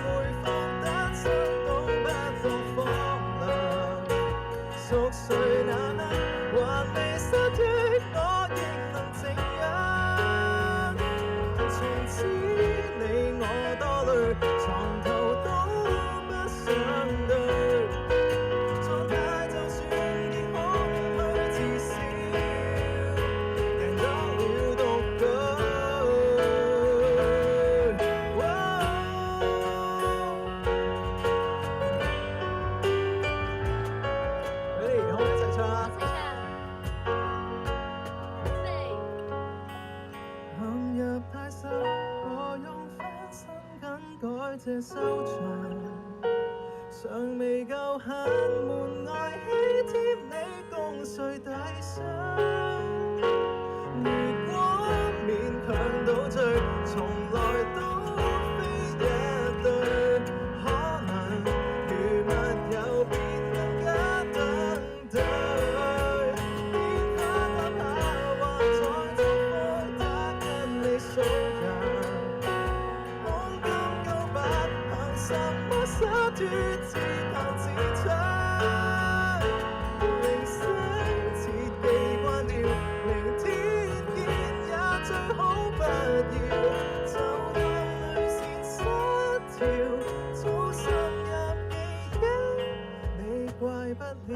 每況單身都不覺荒涼。熟睡那刻還未失憶，我亦能靜養。從此你我多累，床頭都不想對。狀態就算極空虛，至少贏得了獨居。Ready，可唔可以一齊唱啊？陷入太深，我用翻身更改這收場，尚未夠狠，門外喜帖你共誰遞上？如果勉強倒醉，從來都非一對，可能如密友便更加登對。天花塌下還在作風，得跟你數人。黃金夠不憑什麼灑脱，自彈自唱。鈴聲切記關掉，明天見也最好不要。就當淚腺失調，早滲入記憶，你怪不了。